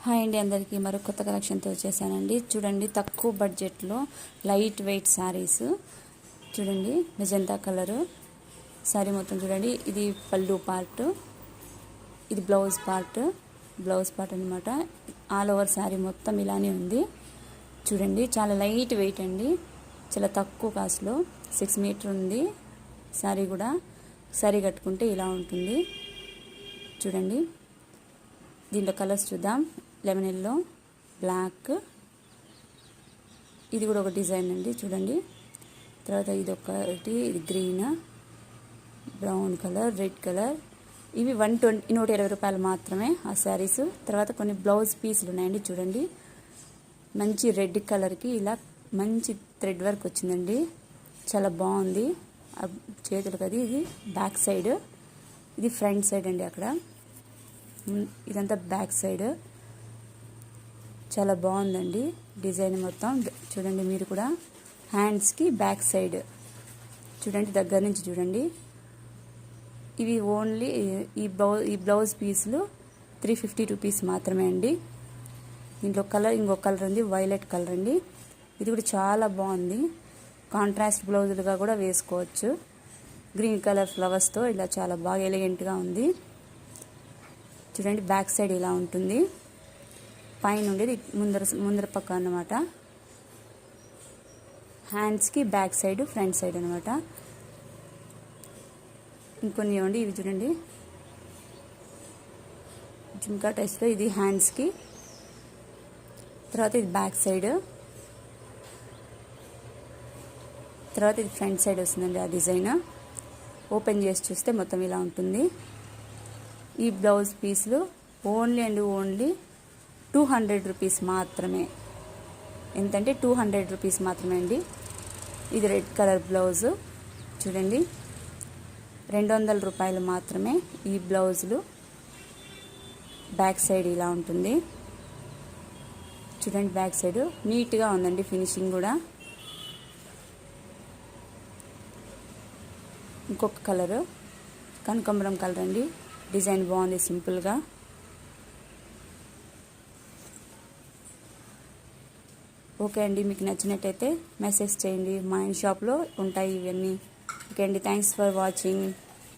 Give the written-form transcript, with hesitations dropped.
Hi అండి, అందరికీ మరో కొత్త కలెక్షన్తో వచ్చేసానండి. చూడండి, తక్కువ బడ్జెట్లో లైట్ వెయిట్ శారీస్ చూడండి. మెజంతా కలరు శారీ మొత్తం చూడండి. ఇది పళ్ళు పార్ట్, ఇది బ్లౌజ్ పార్ట్ అనమాట. ఆల్ ఓవర్ శారీ మొత్తం ఇలానే ఉంది. చూడండి, చాలా లైట్ వెయిట్ అండి, చాలా తక్కువ కాస్ట్లో. 6 మీటర్ ఉంది శారీ కూడా. శారీ కట్టుకుంటే ఇలా ఉంటుంది చూడండి. దీంట్లో కలర్స్ చూద్దాం. లెమన్ ఎల్లో, బ్లాక్, ఇది కూడా ఒక డిజైన్ అండి చూడండి. తర్వాత ఇది ఒకటి, ఇది green, brown colour, red colour. ఇవి 120 రూపాయలు మాత్రమే ఆ శారీస్. తర్వాత కొన్ని బ్లౌజ్ పీసులు ఉన్నాయండి చూడండి. మంచి రెడ్ కలర్కి ఇలా మంచి థ్రెడ్ వర్క్ వచ్చిందండి, చాలా బాగుంది. చేతులకు అది, ఇది బ్యాక్ సైడ్, ఇది ఫ్రంట్ సైడ్ అండి. అక్కడ ఇదంతా బ్యాక్ సైడ్, చాలా బాగుందండి డిజైన్ మొత్తం. చూడండి మీరు కూడా, హ్యాండ్స్కి బ్యాక్ సైడ్ చూడండి, దగ్గర నుంచి చూడండి. ఇవి ఓన్లీ ఈ బ్లౌజ్ పీసులు 350 రూపీస్ మాత్రమే అండి. దీంట్లో కలర్ ఇంకొక కలర్ ఉంది, వైలెట్ కలర్ అండి. ఇది కూడా చాలా బాగుంది, కాంట్రాస్ట్ బ్లౌజులుగా కూడా వేసుకోవచ్చు. గ్రీన్ కలర్ ఫ్లవర్స్తో ఇలా చాలా బాగా ఎలిగెంట్గా ఉంది చూడండి. బ్యాక్ సైడ్ ఇలా ఉంటుంది, పైన ఉండేది ముందర పక్క అన్నమాట. హ్యాండ్స్కి బ్యాక్ సైడ్, ఫ్రంట్ సైడ్ అనమాట. ఇంకొన్ని ఇవ్వండి, ఇవి చూడండి జుమ్కా టైప్స్లో. ఇది హ్యాండ్స్కి, తర్వాత ఇది బ్యాక్ సైడ్, తర్వాత ఇది ఫ్రంట్ సైడ్ వస్తుందండి. ఆ డిజైన్ ఓపెన్ చేసి చూస్తే మొత్తం ఇలా ఉంటుంది. ఈ బ్లౌజ్ పీసులు ఓన్లీ అండ్ ఓన్లీ 200 రూపీస్ మాత్రమే. ఎంతంటే 200 రూపీస్ మాత్రమే అండి. ఇది రెడ్ కలర్ బ్లౌజు చూడండి, 200 రూపాయలు మాత్రమే. ఈ బ్లౌజులు బ్యాక్ సైడ్ ఇలా ఉంటుంది చూడండి. బ్యాక్ సైడ్ నీట్గా ఉందండి, ఫినిషింగ్ కూడా. ఇంకొక కలరు కనకాంబరం కలర్ అండి, డిజైన్ బాగుంది సింపుల్గా. ఓకే అండి, మీకు నచ్చినట్టయితే మెసేజ్ చేయండి. మా షాప్లో ఉంటాయి ఇవన్నీ. ఓకే అండి, థ్యాంక్స్ ఫర్ వాచింగ్.